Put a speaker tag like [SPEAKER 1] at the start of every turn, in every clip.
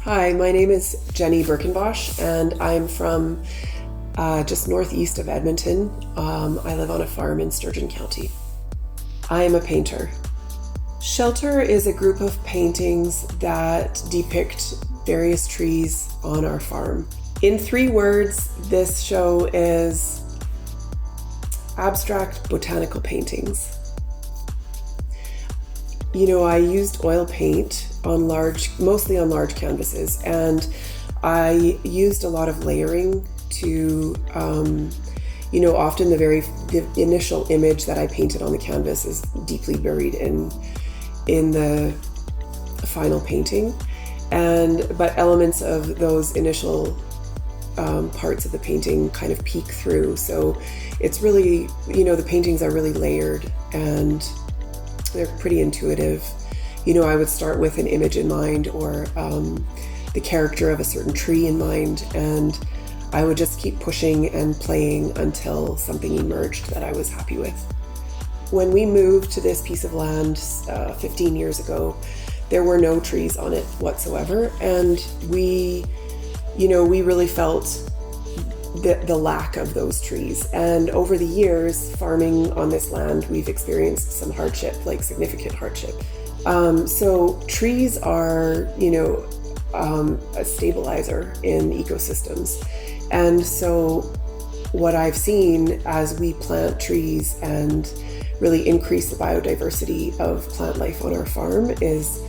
[SPEAKER 1] Hi, my name is Jenny Berkenbosch, and I'm from just northeast of Edmonton. I live on a farm in Sturgeon County. I am a painter. Shelter is a group of paintings that depict various trees on our farm. In 3 words, this show is abstract botanical paintings. You know, I used oil paint on mostly on large canvases, and I used a lot of layering to, often the initial image that I painted on the canvas is deeply buried in the final painting, but elements of those initial parts of the painting kind of peek through. So it's really, the paintings are really layered and they're pretty intuitive. I would start with an image in mind or the character of a certain tree in mind, and I would just keep pushing and playing until something emerged that I was happy with. When we moved to this piece of land 15 years ago, there were no trees on it whatsoever, and we really felt the lack of those trees. And over the years, farming on this land, we've experienced some hardship, like significant hardship. So trees are, a stabilizer in ecosystems. And so what I've seen as we plant trees and really increase the biodiversity of plant life on our farm is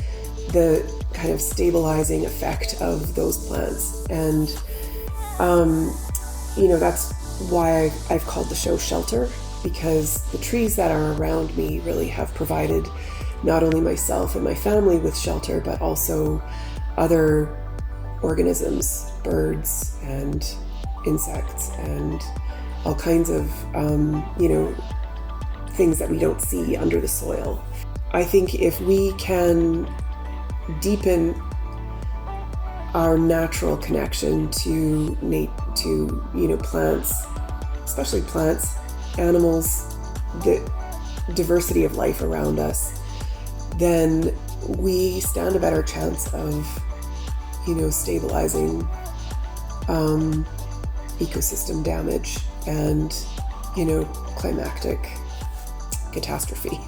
[SPEAKER 1] the kind of stabilizing effect of those plants. And, that's why I've called the show Shelter, because the trees that are around me really have provided not only myself and my family with shelter, but also other organisms, birds and insects and all kinds of, things that we don't see under the soil. I think if we can deepen our natural connection to plants, especially plants, animals, the diversity of life around us, then we stand a better chance of, stabilizing ecosystem damage and, climactic catastrophe.